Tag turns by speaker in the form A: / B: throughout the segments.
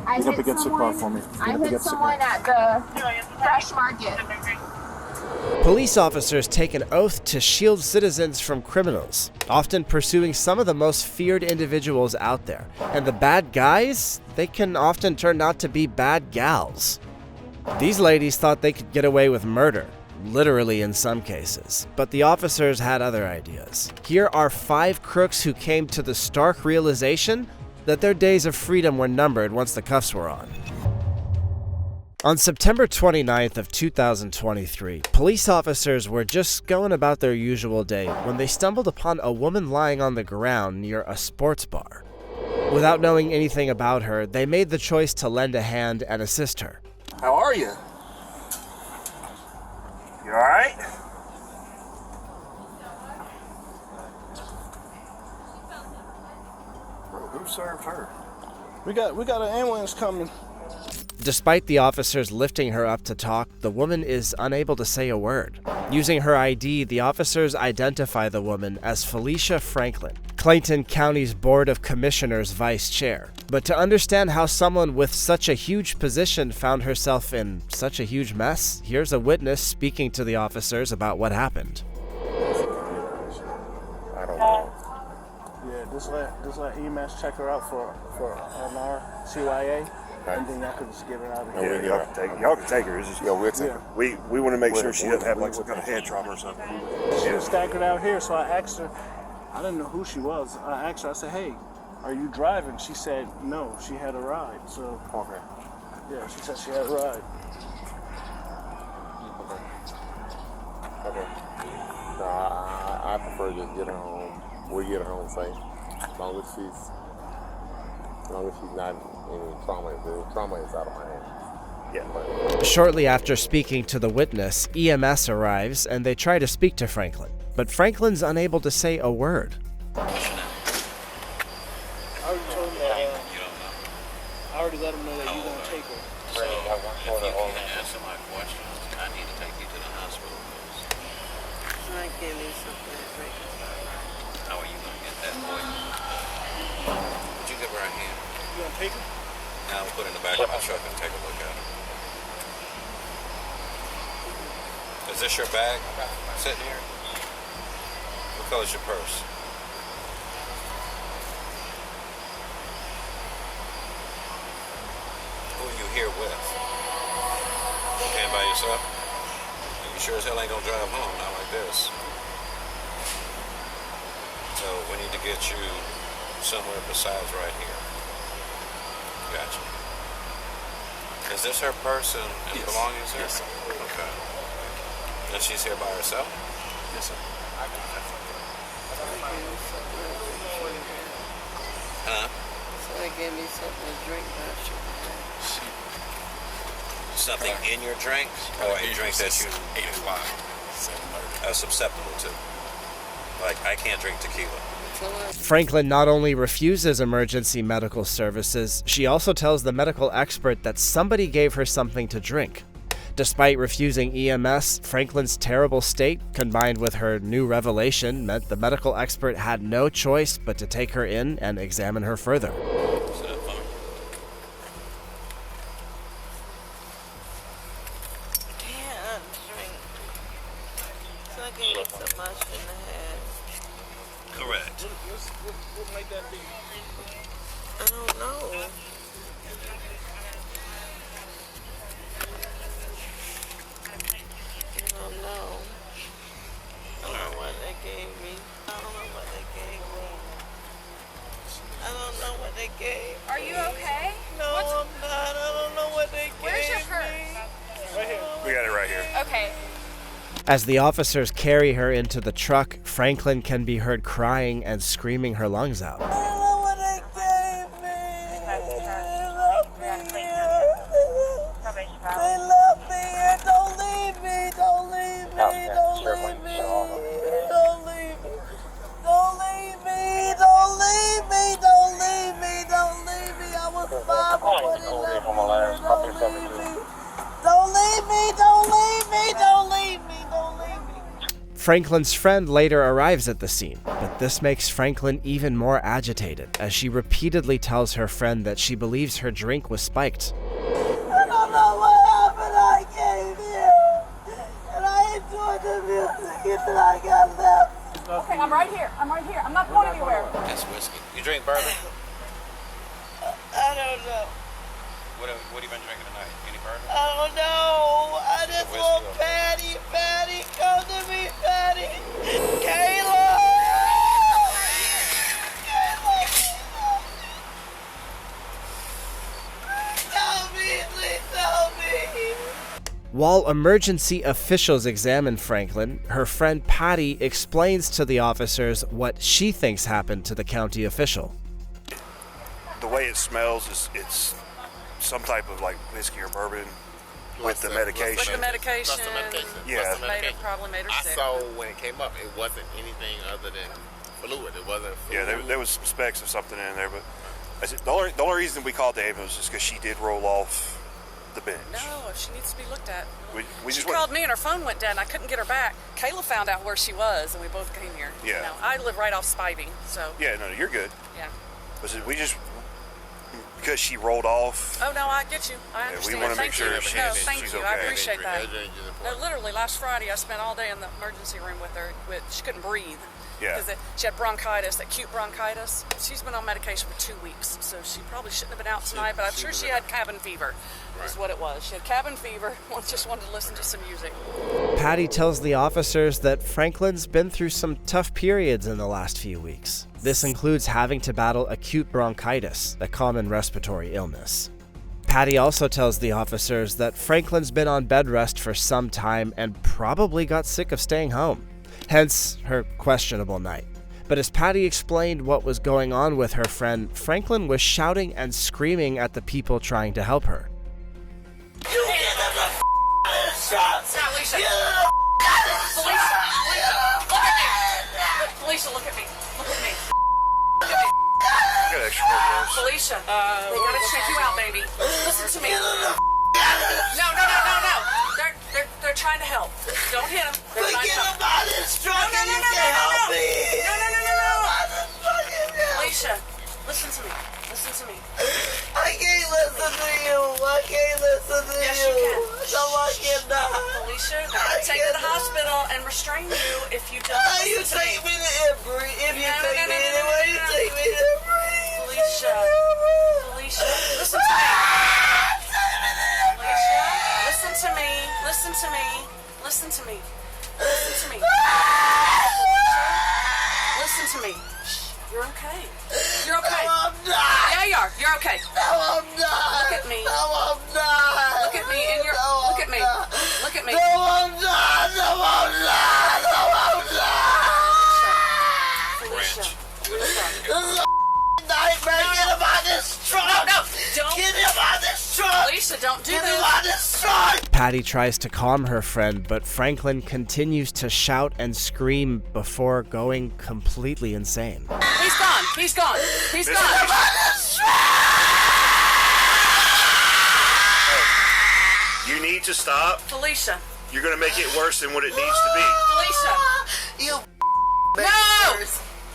A: I
B: Get up against the car for me.
A: I hit someone at the fresh market.
C: Police officers take an oath to shield citizens from criminals, often pursuing some of the most feared individuals out there. And the bad guys, they can often turn out to be bad gals. These ladies thought they could get away with murder, literally in some cases, but the officers had other ideas. Here are 5 crooks who came to the stark realization that their days of freedom were numbered once the cuffs were on. On September 29th of 2023, police officers were just going about their usual day when they stumbled upon a woman lying on the ground near a sports bar. Without knowing anything about her, they made the choice to lend a hand and assist her.
B: How are you? You all right? Bro, who served her?
D: We got an ambulance coming.
C: Despite the officers lifting her up to talk, the woman is unable to say a word. Using her ID, the officers identify the woman as Felicia Franklin, Clayton County's Board of Commissioners vice chair. But to understand how someone with such a huge position found herself in such a huge mess, here's a witness speaking to the officers about what happened.
B: I don't know.
D: Yeah, just let EMS check her out for MR, CYA, and then y'all can just get her out of here.
B: Yeah, y'all can take her. It's just,
E: We'll take her.
B: we want to make sure she doesn't have like some kind of head trauma or something.
D: She was staggered out here, so I asked her. I didn't know who she was. I asked her. I said, "Hey, are you driving?" She said, "No, she had a ride." So,
E: Okay.
D: yeah, she said she had a ride.
E: Okay. No, I prefer just get her home. We'll get her home safe. As long as she's not any trauma. The trauma is out of my hands.
B: Yeah.
C: Shortly after speaking to the witness, EMS arrives and they try to speak to Franklin. But Franklin's unable to say a word.
D: I already let him know that you're going to take her.
F: So, if you can answer my questions, I need to take you to the hospital.
G: I give me something to drink.
F: How are you going to get that for you? Would you give her a hand?
D: You going to take her?
F: Now I'll put it in the back of my truck and take a look at her. Is this your bag sitting here? What color's your purse? Who are you here with? You came by yourself? You sure as hell ain't gonna drive home, not like this. So we need to get you somewhere besides right here. Gotcha. Is this her purse and belongings here?
B: Yes, sir.
F: Okay. And she's here by herself?
B: Yes, sir.
F: Huh?
G: So they gave me something to drink, but I shouldn't have.
F: Something in your drink or a drink that you
B: 8 o'clock. 7:30.
F: are susceptible to? Like, I can't drink tequila.
C: Franklin not only refuses emergency medical services, she also tells the medical expert that somebody gave her something to drink. Despite refusing EMS, Franklin's terrible state, combined with her new revelation, meant the medical expert had no choice but to take her in and examine her further.
F: Is that fun?
G: Can't drink. So I gave me so much in the head.
F: Correct.
D: What might that be?
G: I don't know. I don't know. I don't know what they gave me. I don't know what they gave me. I don't know what they gave.
A: Are you okay?
G: No, I'm not. I don't know what they gave me.
A: Where's your purse?
D: Right here.
B: We got it right here.
A: Okay.
C: As the officers carry her into the truck, Franklin can be heard crying and screaming her lungs out.
G: I don't know what they gave me. They love me here. They love me here. Don't leave me. Don't leave me. Don't leave me. Don't leave me. Don't leave me. Don't leave me. Don't leave me. Don't leave me. I was 5 when they left me. Don't leave me. Don't leave me. Don't leave me. Don't leave me. Don't leave me.
C: Franklin's friend later arrives at the scene, but this makes Franklin even more agitated as she repeatedly tells her friend that she believes her drink was spiked.
H: I don't know what happened. I came here and I enjoyed the music and then I got left.
A: Okay, I'm right here. I'm right here. I'm not going anywhere.
F: That's whiskey. You drink bourbon?
H: I don't know.
F: What have you been drinking tonight? Any bourbon?
H: I don't know. I just
F: Whiskey
H: want
F: or-
H: Patty. Patty, come to me, Patty. Kayla! Help me, please help me.
C: While emergency officials examine Franklin, her friend Patty explains to the officers what she thinks happened to the county official.
B: The way it smells is it's some type of like whiskey or bourbon with the medication.
E: Plus the medication.
B: Yeah.
E: Plus the medication.
G: Probably made her
E: I
G: sick.
E: saw when it came up, it wasn't anything other than fluid. It wasn't fluid.
B: Yeah, there was some specks of something in there, but the only reason we called the ambulance is because she did roll off the bench.
G: No, she needs to be looked at.
B: We
G: She
B: just
G: called me and her phone went dead and I couldn't get her back. Kayla found out where she was and we both came here.
B: Yeah.
G: You know, I live right off Spivey, so
B: Yeah, no, you're good.
G: yeah.
B: But we just because she rolled off.
G: Oh no, I get you. I
B: Yeah, we
G: understand.
B: wanna make
G: Thank
B: sure
G: you.
B: she's-
G: No, thank
B: she's
G: you.
B: okay.
G: I appreciate that. No,
E: No,
G: literally last Friday I spent all day in the emergency room with her. She couldn't breathe.
B: Yeah.
G: Because she had bronchitis, acute bronchitis. She's been on medication for 2 weeks, so she probably shouldn't have been out tonight. But I'm sure she had cabin fever, is what it was. She had cabin fever. Just wanted to listen to some music.
C: Patty tells the officers that Franklin's been through some tough periods in the last few weeks. This includes having to battle acute bronchitis, a common respiratory illness. Patty also tells the officers that Franklin's been on bed rest for some time and probably got sick of staying home, hence her questionable night. But as Patty explained what was going on with her friend, Franklin was shouting and screaming at the people trying to help her.
H: You get in the shots.
G: Now, Alicia. Felicia, look at me. Look at me.
B: I got extra pair of gloves.
G: Felicia, they gotta check you out, baby. Listen to me. No. They're trying to help. Don't hit them. They're trying to
H: Forget
G: help.
H: about this truck and you can help me.
G: Felicia, listen to me. Listen to me.
H: I can't listen to you. I can't listen to
G: Yes,
H: you.
G: you can.
H: No, I cannot.
G: Felicia, they're gonna take you to the hospital and restrain you if you don't
H: You
G: listen to
H: take
G: me.
H: me to Emory. If you
G: No,
H: take
G: no,
H: me
G: no, no,
H: anywhere,
G: no,
H: you
G: no.
H: take me to Emory.
G: Felicia, listen to me. Felicia, listen to me. Listen to me. Listen to me. Listen to me. Felicia, listen to me. Shh, you're okay. You're okay.
H: No, I'm not.
G: Yeah, you are. You're okay.
H: No, I'm not.
G: Look at me.
H: No, I'm not.
G: Look at me in your.
H: No,
G: Look at me.
H: I'm not.
G: Look at me.
H: No, I'm not. No, I'm not. No, I'm not.
G: Felicia.
H: This is a nightmare. Get him on this truck.
G: No, don't.
H: Get him on this truck.
G: Felicia, don't do
H: Get him
G: this.
H: on this truck.
C: Patty tries to calm her friend, but Franklin continues to shout and scream before going completely insane.
G: He's gone. He's gone. He's gone.
B: You need to stop.
G: Felicia.
B: You're gonna make it worse than what it needs to be.
G: Felicia.
H: You
G: No.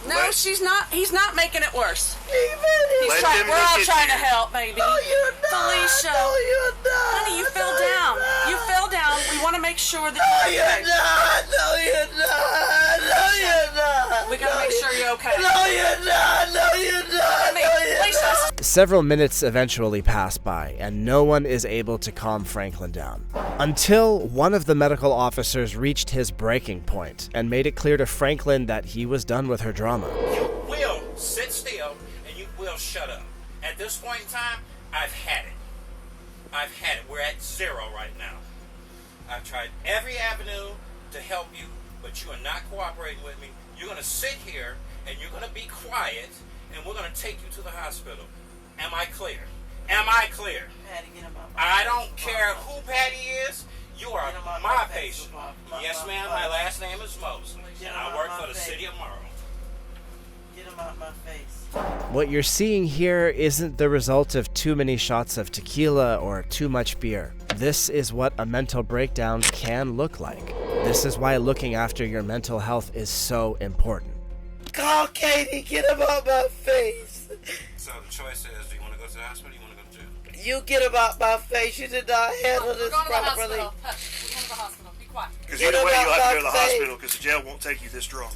G: No,
B: Let-
G: she's not. He's not making it worse.
H: Let
B: Let
G: Trying,
B: them
G: we're all
B: look at
G: trying to
B: you.
G: help, baby.
H: No, you're not.
G: Felicia.
H: No, you're not.
G: Honey, you
H: No,
G: fell
H: you're
G: down.
H: not.
G: You fell down. We want to make sure that
H: No,
G: you're
H: you're
G: okay.
H: not. No, you're not. No, you're not.
G: We gotta
H: No,
G: make sure you're okay.
H: No, you're not. No, you're not.
G: I mean,
H: No, you're
G: Felicia,
H: not.
C: Several minutes eventually pass by, and no one is able to calm Franklin down. Until one of the medical officers reached his breaking point and made it clear to Franklin that he was done with her drama.
F: You will sit still and you will shut up. At this point in time, I've had it. I've had it. We're at 0 right now. I've tried every avenue to help you, but you are not cooperating with me. You're going to sit here and you're going to be quiet, and we're going to take you to the hospital. Am I clear? Am I clear?
H: Patty, get him out.
F: I don't care who Patty is. You are
H: Get him out
F: my
H: my face.
F: patient.
H: My
F: Yes, ma'am. My last name is Moses,
H: Get
F: and
H: him
F: I
H: out
F: work
H: my
F: for the
H: face.
F: city of Morrow.
H: Get him out my face.
C: What you're seeing here isn't the result of too many shots of tequila or too much beer. This is what a mental breakdown can look like. This is why looking after your mental health is so important.
H: Call Katie, get him out my face.
F: So the choice is, do you want to go to the hospital or you want to go to jail?
H: You get him out my face. You did not handle this properly.
A: We're going to the hospital. Be quiet.
B: Because either way, you'll have to go to the hospital because the jail won't take you this drunk.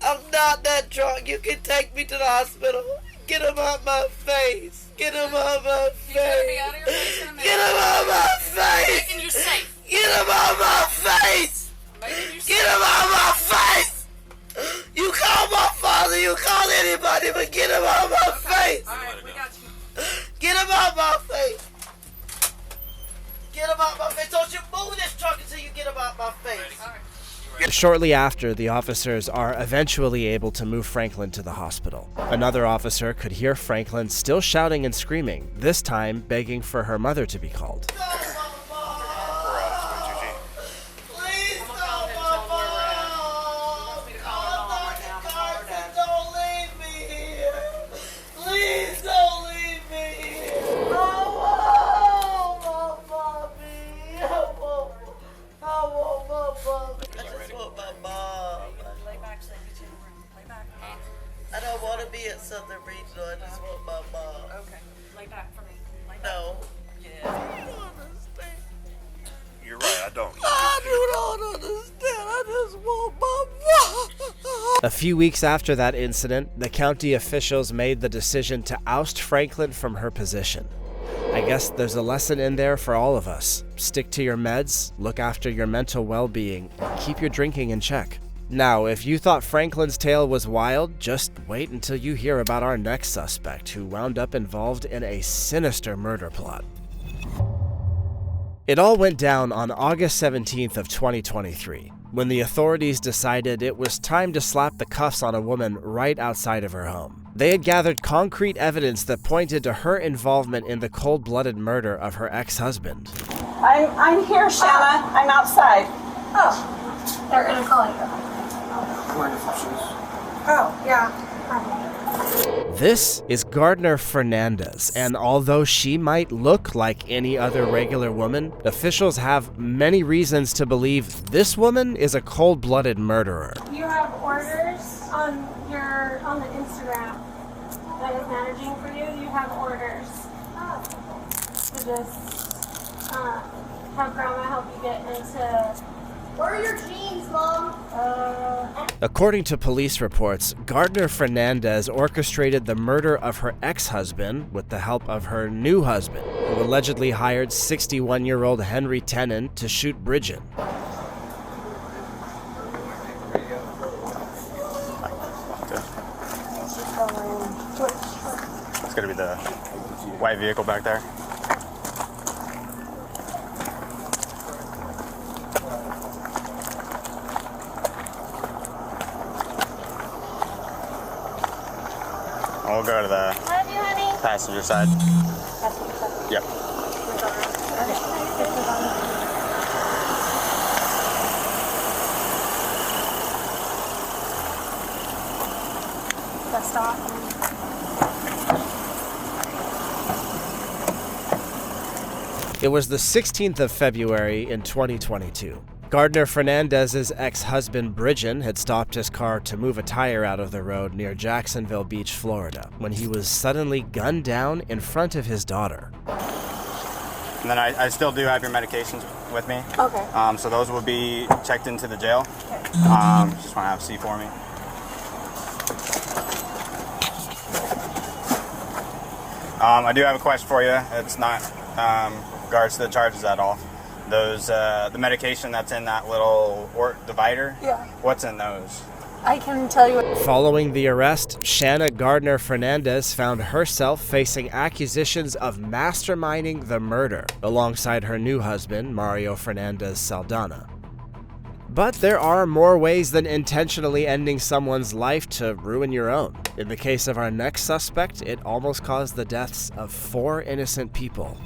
H: I'm not that drunk. You can take me to the hospital. Get him out my face. Get him out my face.
A: He's going to be out of your face in a minute.
H: Get him out my face.
A: Making you safe.
H: Get him out my face.
A: Making you
H: Get
A: safe.
H: him out my face. You call my father. You call anybody, but get him out my face.
A: All right, we got you.
H: Get him out my face. Get him out my face. Don't you move this truck until you get him out my face.
A: All right.
C: Shortly after, the officers are eventually able to move Franklin to the hospital. Another officer could hear Franklin still shouting and screaming, this time begging for her mother to be called.
H: Please don't, Mama. Don't leave me here. Please don't leave me here. I want my mommy. I want my mommy. I just want my mom.
A: Lay back so they get you in the room. Lay back.
H: I don't want to be at Southern Regional. I just want my mom.
A: Okay. Lay back for me. Lay back.
H: No.
A: Yeah.
B: You're right, I don't.
H: I do not understand. I just want my mom.
C: A few weeks after that incident, the county officials made the decision to oust Franklin from her position. I guess there's a lesson in there for all of us. Stick to your meds, look after your mental well-being, and keep your drinking in check. Now, if you thought Franklin's tale was wild, just wait until you hear about our next suspect who wound up involved in a sinister murder plot. It all went down on August 17th of 2023, when the authorities decided it was time to slap the cuffs on a woman right outside of her home. They had gathered concrete evidence that pointed to her involvement in the cold-blooded murder of her ex-husband.
I: I'm here, Shanna. I'm outside. Oh, they're gonna call you.
D: Wonderful shoes.
I: Oh, yeah.
C: This is Gardner Fernandez, and although she might look like any other regular woman, officials have many reasons to believe this woman is a cold-blooded murderer.
I: You have orders on the Instagram that is managing for you. You have orders to just have Grandma help you get into. Where are your jeans, Mom?
C: According to police reports, Gardner Fernandez orchestrated the murder of her ex-husband with the help of her new husband, who allegedly hired 61-year-old Henry Tennant to shoot Bridget.
J: It's gonna be the white vehicle back there. We'll go to the
I: Love you, honey.
J: passenger side. Yep.
I: Best stop.
C: It was the 16th of February in 2022. Gardner Fernandez's ex-husband Bridget had stopped his car to move a tire out of the road near Jacksonville Beach, Florida, when he was suddenly gunned down in front of his daughter.
J: And then I still do have your medications with me.
I: Okay.
J: So those will be checked into the jail. Just want to have a seat for me. I do have a question for you. It's not regards to the charges at all. Those the medication that's in that little divider.
I: Yeah.
J: What's in those?
I: I can tell you.
C: Following the arrest, Shanna Gardner Fernandez found herself facing accusations of masterminding the murder alongside her new husband, Mario Fernandez Saldana. But there are more ways than intentionally ending someone's life to ruin your own. In the case of our next suspect, it almost caused the deaths of 4 innocent people.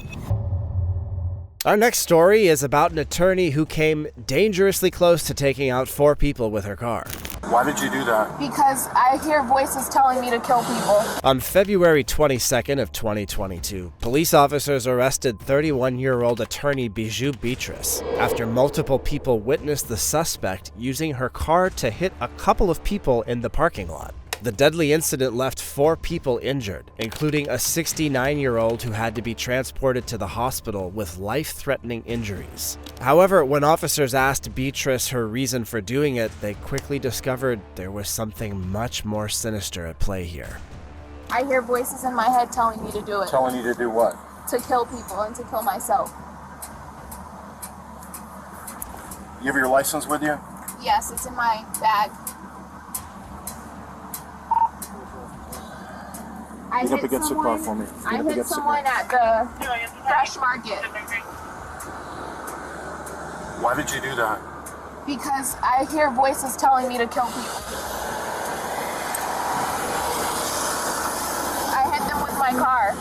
C: Our next story is about an attorney who came dangerously close to taking out 4 people with her car.
K: Why did you do that?
A: Because I hear voices telling me to kill people.
C: On February 22nd of 2022, police officers arrested 31-year-old attorney Bijou Beatrice after multiple people witnessed the suspect using her car to hit a couple of people in the parking lot. The deadly incident left 4 people injured, including a 69-year-old who had to be transported to the hospital with life-threatening injuries. However, when officers asked Beatrice her reason for doing it, they quickly discovered there was something much more sinister at play here.
A: I hear voices in my head telling me to do it.
K: Telling you to do what?
A: To kill people and to kill myself.
K: You have your license with you?
A: Yes, it's in my bag. I
K: Get up against the car for me.
A: I hit someone at the fresh market.
K: Why did you do that?
A: Because I hear voices telling me to kill people. I hit them with my car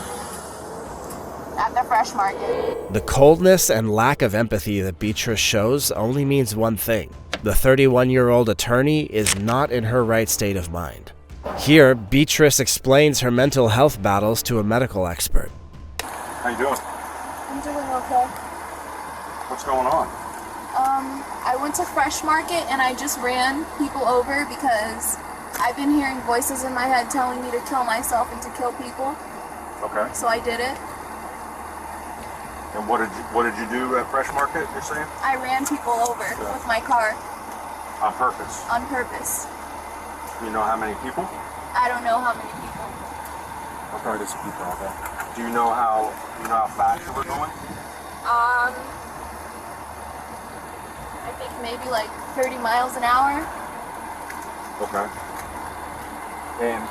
A: at the fresh market.
C: The coldness and lack of empathy that Beatrice shows only means one thing. The 31-year-old attorney is not in her right state of mind. Here, Beatrice explains her mental health battles to a medical expert.
K: How you doing?
A: I'm doing okay.
K: What's going on?
A: I went to Fresh Market and I just ran people over because I've been hearing voices in my head telling me to kill myself and to kill people.
K: Okay.
A: So I did it.
K: And what did you do at Fresh Market, you're saying?
A: I ran people over with my car.
K: On purpose?
A: On purpose.
K: You know how many people?
A: I don't know how many people.
K: I'll try to speak on that. Do you know how fast you were going?
A: I think maybe like 30 miles an hour.
K: Okay. And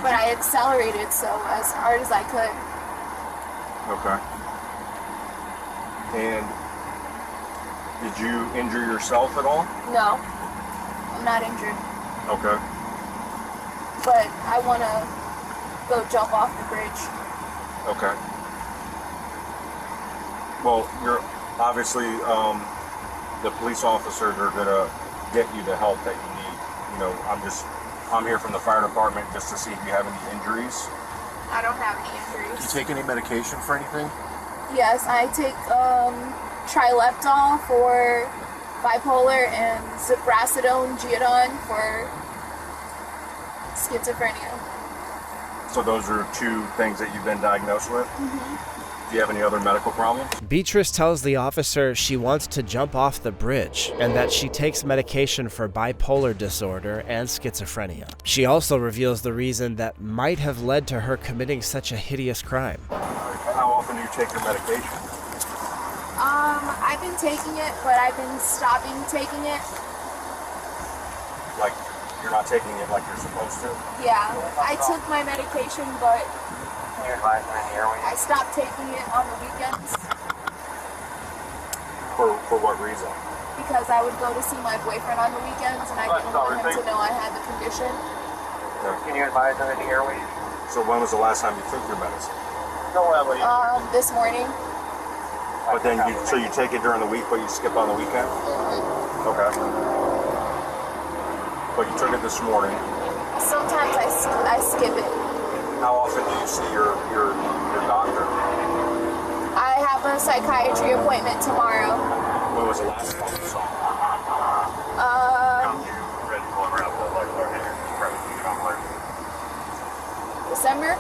A: but I accelerated so as hard as I could.
K: Okay. And did you injure yourself at all?
A: No, I'm not injured.
K: Okay.
A: But I want to go jump off the bridge.
K: Okay. Well, you're obviously the police officers are gonna get you the help that you need. You know, I'm here from the fire department just to see if you have any injuries.
A: I don't have any injuries.
K: Do you take any medication for anything?
A: Yes, I take Trileptal for bipolar and ziprasidone Geodon for schizophrenia.
K: So those are 2 things that you've been diagnosed with?
A: Mm-hmm.
K: Do you have any other medical problems?
C: Beatrice tells the officer she wants to jump off the bridge and that she takes medication for bipolar disorder and schizophrenia. She also reveals the reason that might have led to her committing such a hideous crime.
K: How often do you take your medication?
A: I've been taking it, but I've been stopping taking it.
K: Like, you're not taking it like you're supposed to?
A: Yeah, I took my medication, but I stopped taking it on the weekends.
K: For what reason?
A: Because I would go to see my boyfriend on the weekends, and I didn't want him to know I had the condition.
K: Can you advise on any airways? So when was the last time you took your medicine?
A: This morning.
K: But then so you take it during the week, but you skip on the weekend?
A: Mm-hmm.
K: Okay. But you took it this morning.
A: Sometimes I skip it.
K: How often do you see your doctor?
A: I have a psychiatry appointment tomorrow.
K: When was the last time you saw him?
A: December?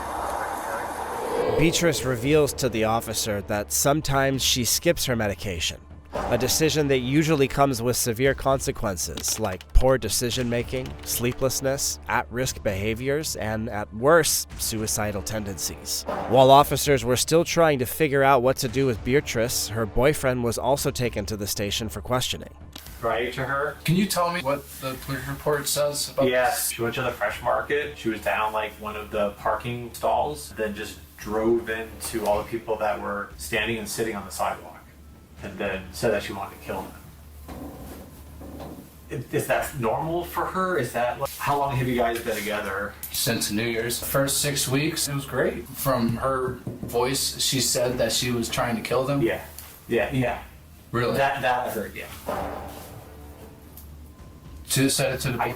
C: Beatrice reveals to the officer that sometimes she skips her medication, a decision that usually comes with severe consequences like poor decision-making, sleeplessness, at-risk behaviors, and, at worst, suicidal tendencies. While officers were still trying to figure out what to do with Beatrice, her boyfriend was also taken to the station for questioning.
L: Right to her.
M: Can you tell me what the police report says about
L: Yes, she went to the Fresh Market. She was down like one of the parking stalls, then just drove into all the people that were standing and sitting on the sidewalk, and then said that she wanted to kill them. Is that normal for her? Is that how long have you guys been together?
M: Since New Year's. The first 6 weeks, it was great. From her voice, she said that she was trying to kill them.
L: Yeah. Really? That I heard. Yeah.
M: She just said it to the.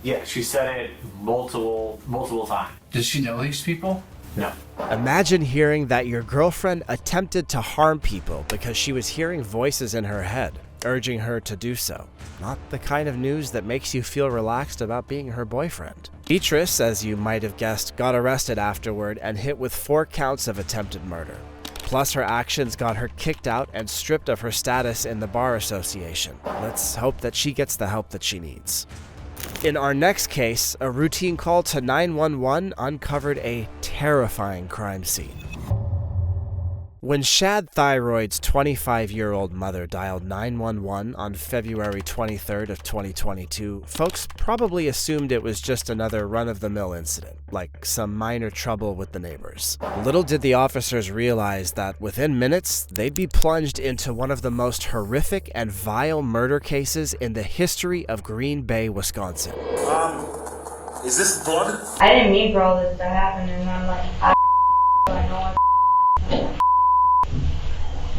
L: Yeah, she said it multiple times.
M: Does she know these people?
L: No.
C: Imagine hearing that your girlfriend attempted to harm people because she was hearing voices in her head, urging her to do so. Not the kind of news that makes you feel relaxed about being her boyfriend. Beatrice, as you might have guessed, got arrested afterward and hit with 4 counts of attempted murder. Plus, her actions got her kicked out and stripped of her status in the bar association. Let's hope that she gets the help that she needs. In our next case, a routine call to 911 uncovered a terrifying crime scene. When Shad Thyroid's 25-year-old mother dialed 911 on February 23rd of 2022, folks probably assumed it was just another run-of-the-mill incident, like some minor trouble with the neighbors. Little did the officers realize that within minutes, they'd be plunged into one of the most horrific and vile murder cases in the history of Green Bay, Wisconsin.
K: Is this blood?
G: I didn't mean for all this to happen, and I'm like, I know.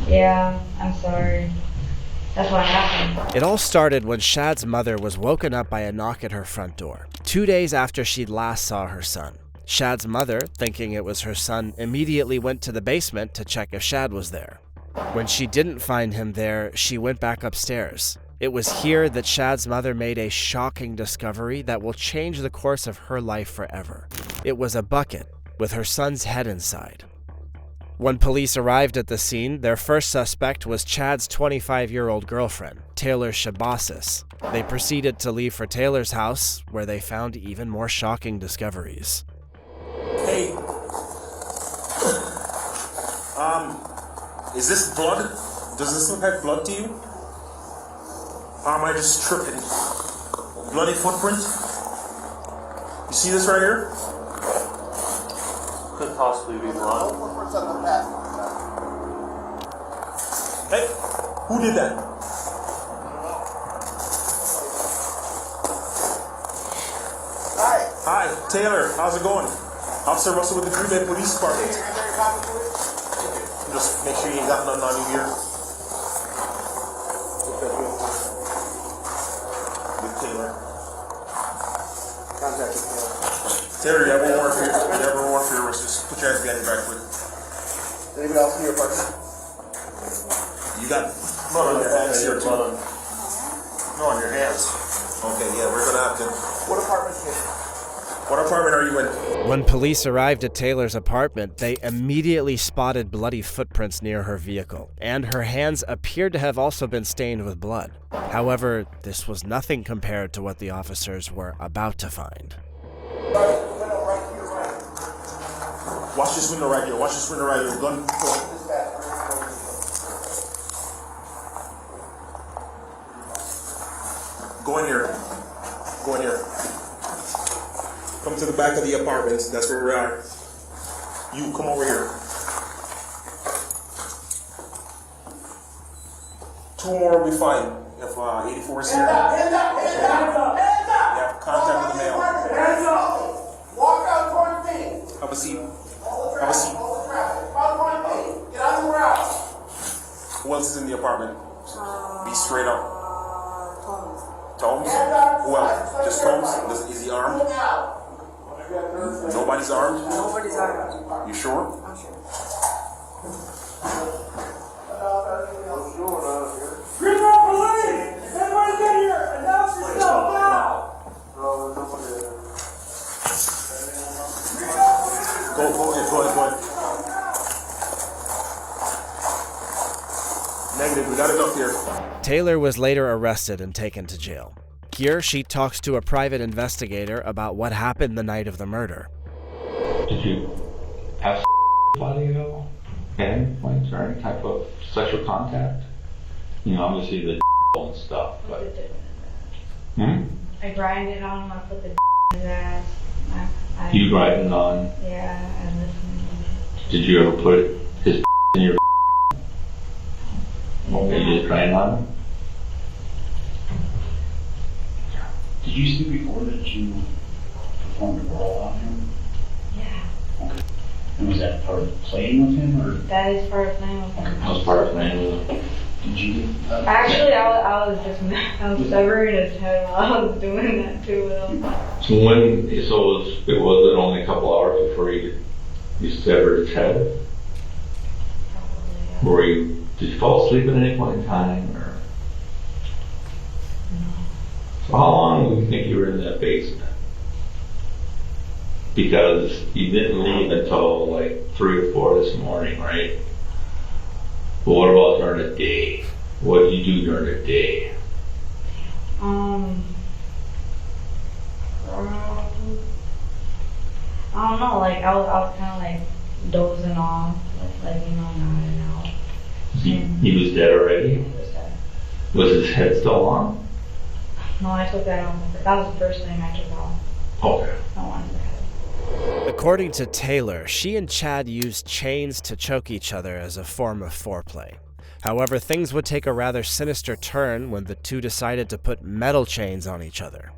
G: Yeah, I'm sorry. That's what happened.
C: It all started when Shad's mother was woken up by a knock at her front door, 2 days after she'd last saw her son. Shad's mother, thinking it was her son, immediately went to the basement to check if Shad was there. When she didn't find him there, she went back upstairs. It was here that Shad's mother made a shocking discovery that will change the course of her life forever. It was a bucket with her son's head inside. When police arrived at the scene, their first suspect was Chad's 25-year-old girlfriend, Taylor Shabasis. They proceeded to leave for Taylor's house, where they found even more shocking discoveries.
K: Hey. Is this blood? Does this look like blood to you? Or am I just tripping? Bloody footprint? You see this right here? Could possibly be blood. Hey, who did that? Hi, Taylor. How's it going? Officer Russell with the Green Bay Police Department. Just make sure you ain't got nothing on you here. With Taylor. Contact with Taylor. Taylor, you have one more for your, arrest. Just put your hands behind your back, please. Anybody else in your apartment? You got blood on your hands here, too. No, on your hands. Okay, yeah, we're gonna have to. What apartment are you in?
C: When police arrived at Taylor's apartment, they immediately spotted bloody footprints near her vehicle, and her hands appeared to have also been stained with blood. However, this was nothing compared to what the officers were about to find.
K: Watch this window right here. Watch this window right here. Gun. Go in here. Go in here. Come to the back of the apartment. That's where we are. You come over here. 2 more will be fine. If 84 is here. Hands up! Hands up! Hands up! You have contact with the mail. Hands up! Walk out towards me. Have a seat. Have a seat. Get out of the garage. Who else is in the apartment? Be straight up. Tomes? Who else? Just Tomes? Is he armed? Nobody's armed? Nobody's armed. You sure? I'm sure. Green Bay Police! Everybody get here! Announce yourself now! Go ahead. Negative, we got enough here.
C: Taylor was later arrested and taken to jail. Here, she talks to a private investigator about what happened the night of the murder.
N: Did you have while you go? Hand points or any type of sexual contact? You know, obviously the and stuff, but...
G: I grinded on him, I put the in his ass.
N: You grinded on?
G: Yeah, I listened.
N: Did you ever put his in your you just grind on him? Did you see before that you performed a role on him?
G: Yeah.
N: Okay. And was that part of playing with him, or?
G: That is part of playing with him.
N: That was part of playing with him. Did you?
G: Actually, I was severing his head while I was doing that to him.
N: So it wasn't only a couple hours before you severed his head? Probably, yeah. Did you fall asleep at any point in time? Or?
G: No.
N: So how long do you think you were in that basement? Because you didn't leave until like 3 or 4 this morning, right? But what about during the day? What did you do during the day?
G: I don't know, like I was kind of like dozing off, like nodding out.
N: He was dead already?
G: He was dead.
N: Was his head still on?
G: No, I took that off. That was the first thing I took off.
N: Okay.
G: I wanted the head.
C: According to Taylor, she and Chad used chains to choke each other as a form of foreplay. However, things would take a rather sinister turn when the two decided to put metal chains on each other.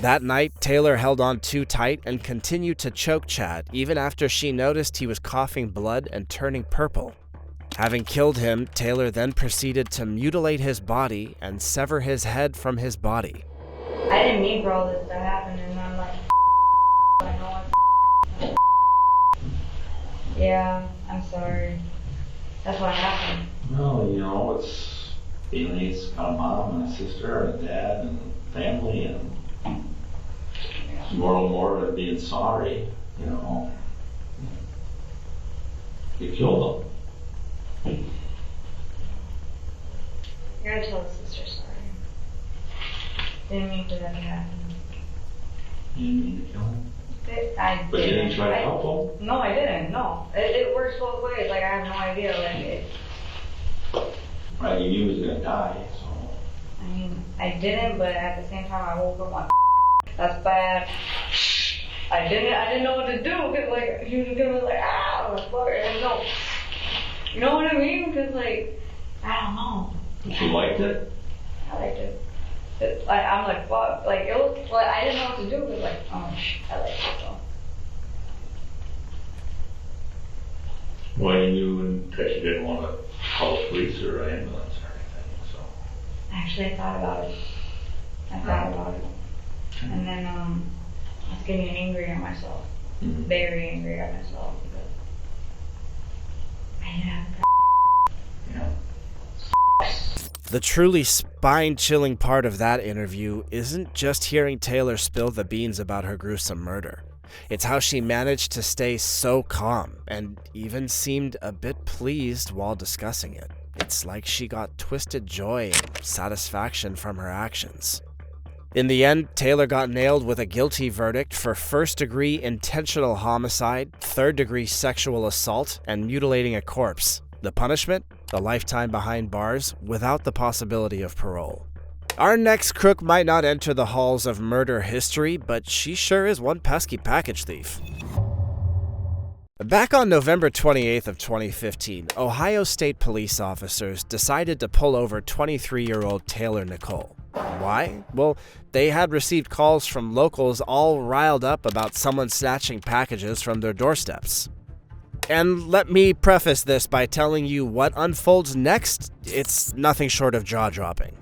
C: That night, Taylor held on too tight and continued to choke Chad even after she noticed he was coughing blood and turning purple. Having killed him, Taylor then proceeded to mutilate his body and sever his head from his body.
G: I didn't mean for all this to happen, and I'm like, I know yeah, I'm sorry. That's what happened.
N: Well, you know, it's got a mom and a sister and a dad and family, and more and more of being sorry, you know. You killed them.
G: You gotta tell the sister sorry. Didn't mean for that to happen.
N: You didn't mean to kill him? But you didn't try to help him?
G: No, I didn't, no. It works both ways, like I have no idea,
N: Right, you knew he was gonna die, so.
G: I mean, I didn't, but at the same time I woke up like, that's bad. I didn't know what to do, cause like, he was gonna be like, ah, fuck, I didn't know. You know what I mean? Cause like, I don't know.
N: But you liked it?
G: I liked it. I'm like, fuck, like, it was, like, I didn't know what to do, but like, oh, I liked it though.
N: Well, you knew that you didn't want to call the police or ambulance or anything, so.
G: Actually, I thought about it. And then, I was getting angry at myself.
N: Mm-hmm.
G: Very angry at myself because I didn't have
C: The truly spine-chilling part of that interview isn't just hearing Taylor spill the beans about her gruesome murder. It's how she managed to stay so calm and even seemed a bit pleased while discussing it. It's like she got twisted joy and satisfaction from her actions. In the end, Taylor got nailed with a guilty verdict for first-degree intentional homicide, third-degree sexual assault, and mutilating a corpse. The punishment? A lifetime behind bars without the possibility of parole. Our next crook might not enter the halls of murder history, but she sure is one pesky package thief. Back on November 28th of 2015, Ohio State police officers decided to pull over 23-year-old Taylor Nicole. Why? Well, they had received calls from locals all riled up about someone snatching packages from their doorsteps. And let me preface this by telling you what unfolds next, it's nothing short of jaw-dropping.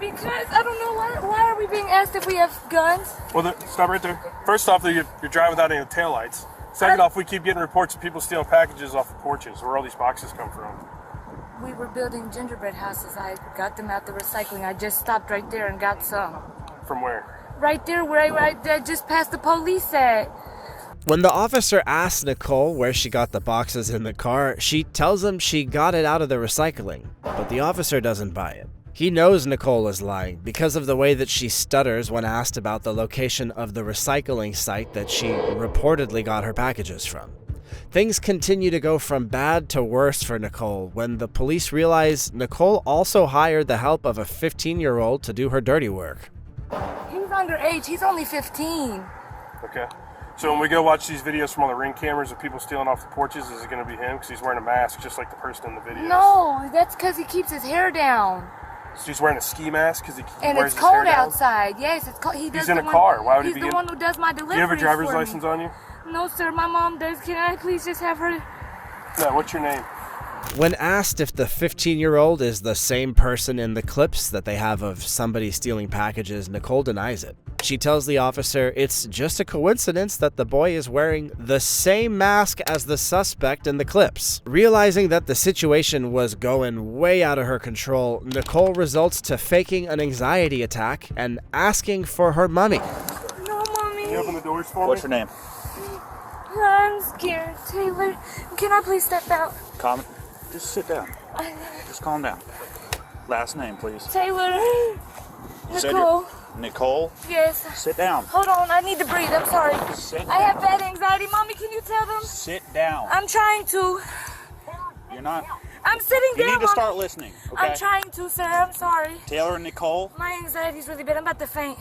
O: Because, I don't know, why are we being asked if we have guns?
K: Well, stop right there. First off, you're driving without any taillights. Second off, we keep getting reports of people stealing packages off the porches, where all these boxes come from.
O: We were building gingerbread houses. I got them at the recycling. I just stopped right there and got some.
K: From where?
O: Right there where I just passed the police at.
C: When the officer asks Nicole where she got the boxes in the car, she tells him she got it out of the recycling, but the officer doesn't buy it. He knows Nicole is lying because of the way that she stutters when asked about the location of the recycling site that she reportedly got her packages from. Things continue to go from bad to worse for Nicole when the police realize Nicole also hired the help of a 15-year-old to do her dirty work.
O: He's underage. He's only 15.
K: Okay. So when we go watch these videos from all the Ring cameras of people stealing off the porches, is it going to be him? Because he's wearing a mask just like the person in the video.
O: No, that's because he keeps his hair down.
K: So he's wearing a ski mask because he
O: and
K: wears
O: it's
K: his hair
O: cold
K: down?
O: outside. Yes, it's cold.
K: He's in a car. Why would he be in?
O: He's the one who does my deliveries.
K: Do you have a driver's
O: for me.
K: license on you?
O: No, sir. My mom does. Can I please just have her?
K: No. What's your name?
C: When asked if the 15-year-old is the same person in the clips that they have of somebody stealing packages, Nicole denies it. She tells the officer it's just a coincidence that the boy is wearing the same mask as the suspect in the clips. Realizing that the situation was going way out of her control, Nicole resorts to faking an anxiety attack and asking for her mommy.
O: No, Mommy.
K: Can you open the doors for me?
J: What's your name?
O: I'm scared. Taylor, can I please step out?
J: Calm. Just sit down. Just calm down. Last name, please.
O: Taylor.
J: You said
O: Nicole.
J: Nicole?
O: Yes.
J: Sit down.
O: Hold on, I need to breathe. I'm sorry.
J: Sit
O: I have
J: down.
O: bad anxiety. Mommy, can you tell them?
J: Sit down.
O: I'm trying to.
J: You're not.
O: I'm sitting
J: You
O: down.
J: need to
O: Mommy.
J: start listening, okay?
O: I'm trying to, sir. I'm sorry.
J: Taylor and Nicole?
O: My anxiety's really bad. I'm about to faint.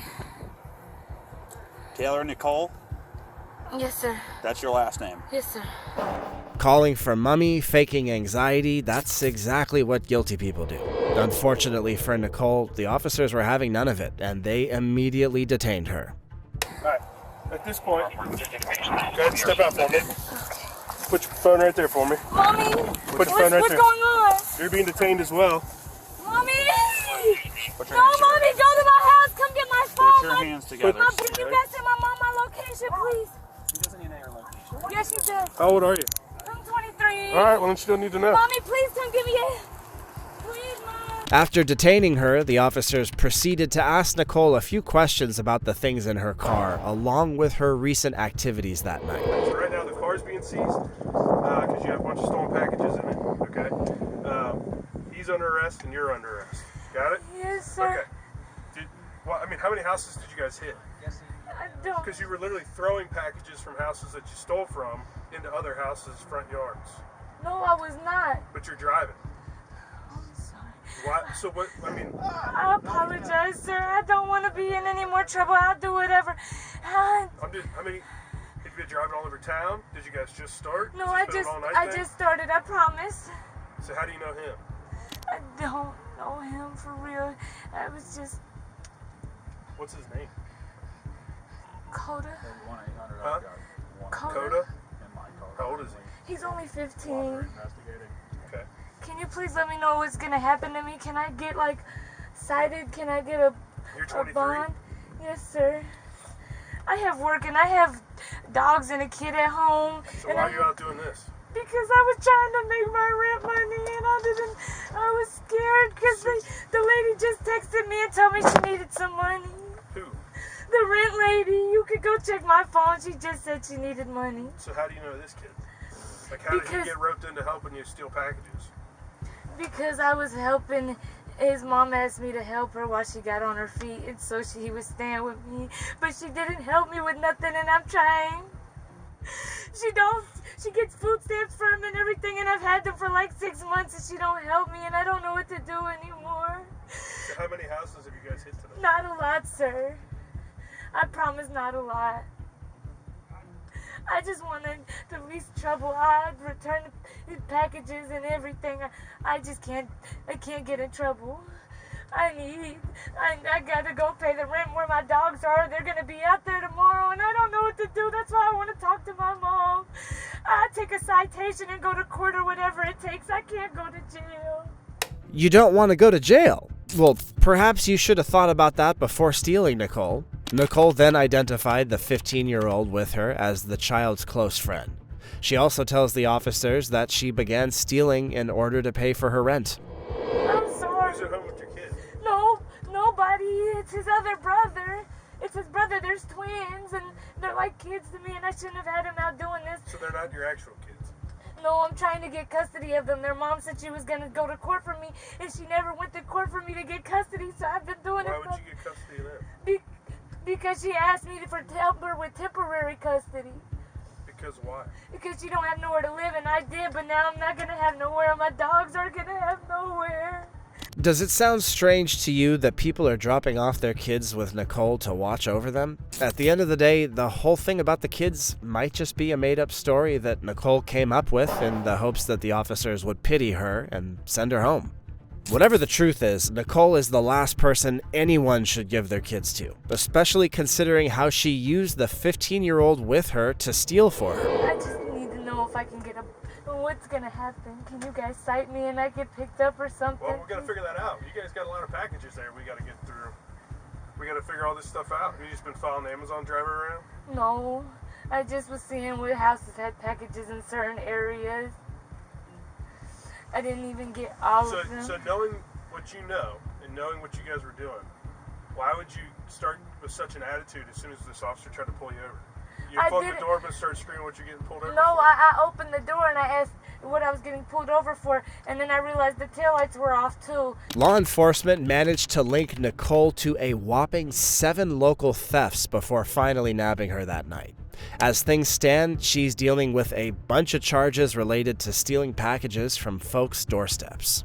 J: Taylor and Nicole?
O: Yes, sir.
J: That's your last name.
O: Yes, sir.
C: Calling for mommy, faking anxiety, that's exactly what guilty people do. Unfortunately for Nicole, the officers were having none of it, and they immediately detained her.
K: Alright, at this point, go ahead and step out for me. Put your phone right there for me.
O: Mommy,
K: Put your phone right
O: what's
K: there.
O: going on?
K: You're being detained as well.
O: Mommy!
J: Put your
O: No,
J: hands
O: Mommy, go to my house. Come get my phone.
J: Put your hands together.
O: Mom, can you guys send my mom my location, please?
K: She doesn't need to know your location.
O: Yes, she does.
K: How old are you?
O: I'm 23.
K: Alright, well then she don't need to know.
O: Mommy, please come give me a... Please, Mom.
C: After detaining her, the officers proceeded to ask Nicole a few questions about the things in her car, along with her recent activities that night.
K: So right now the car's being seized because you have a bunch of stolen packages in it, okay? He's under arrest and you're under arrest. Got it?
O: Yes, sir.
K: Okay. How many houses did you guys hit?
O: I don't...
K: Because you were literally throwing packages from houses that you stole from into other houses' front yards.
O: No, I was not.
K: But you're driving.
O: I'm sorry.
K: Why? So what?
O: I apologize, sir. I don't want to be in any more trouble. I'll do whatever.
K: Have you been driving all over town? Did you guys just start?
O: No,
K: Is
O: I
K: this been an all-night
O: just
K: thing?
O: started. I promise.
K: So how do you know him?
O: I don't know him for real. I was just
K: What's his name?
O: Coda.
K: Huh?
O: Coda.
K: How old is he?
O: He's only 15.
K: Okay.
O: Can you please let me know what's gonna happen to me? Can I get cited? Can I get
K: You're
O: a
K: 23?
O: bond? Yes, sir. I have work and I have dogs and a kid at home.
K: So
O: and
K: why are you out doing this?
O: Because I was trying to make my rent money and I was scared because the lady just texted me and told me she needed some money.
K: Who?
O: The rent lady. You could go check my phone. She just said she needed money.
K: So how do you know this kid? How did he get roped into helping you steal packages?
O: Because I was helping. His mom asked me to help her while she got on her feet, and so he was staying with me. But she didn't help me with nothing, and I'm trying. She gets food stamps for him and everything, and I've had them for 6 months, and she don't help me, and I don't know what to do anymore.
K: So how many houses have you guys hit today?
O: Not a lot, sir. I promise not a lot. I just wanted the least trouble. I'd return the packages and everything. I can't get in trouble. I gotta go pay the rent where my dogs are. They're gonna be out there tomorrow and I don't know what to do. That's why I want to talk to my mom. I take a citation and go to court or whatever it takes. I can't go to jail.
C: You don't want to go to jail? Well, perhaps you should have thought about that before stealing Nicole. Nicole then identified the 15-year-old with her as the child's close friend. She also tells the officers that she began stealing in order to pay for her rent.
O: I'm sorry.
K: Who's at home with your kid?
O: No, nobody. It's his other brother. It's his brother. There's twins, and they're like kids to me, and I shouldn't have had him out doing this.
K: So they're not your actual kids?
O: No, I'm trying to get custody of them. Their mom said she was going to go to court for me, and she never went to court for me to get custody, so I've been doing
K: Why
O: it.
K: would you get custody of them?
O: Because she asked me to help her with temporary custody.
K: Because why?
O: Because she don't have nowhere to live, and I did, but now I'm not going to have nowhere, and my dogs aren't going to have nowhere.
C: Does it sound strange to you that people are dropping off their kids with Nicole to watch over them? At the end of the day, the whole thing about the kids might just be a made-up story that Nicole came up with in the hopes that the officers would pity her and send her home. Whatever the truth is, Nicole is the last person anyone should give their kids to, especially considering how she used the 15-year-old with her to steal for her.
O: I just need to know if I can get a what's gonna happen? Can you guys cite me and I get picked up or something?
P: Well, we're gonna figure that out. You guys got a lot of packages there we gotta get through. We gotta figure all this stuff out. You just been following the Amazon driver around?
O: No, I just was seeing what houses had packages in certain areas. I didn't even get all of them.
P: So knowing what you know and knowing what you guys were doing, why would you start with such an attitude as soon as this officer tried to pull you over? You closed the door but started screaming what you're getting pulled over
O: No,
P: for?
O: I opened the door and I asked what I was getting pulled over for, and then I realized the taillights were off too.
C: Law enforcement managed to link Nicole to a whopping 7 local thefts before finally nabbing her that night. As things stand, she's dealing with a bunch of charges related to stealing packages from folks' doorsteps.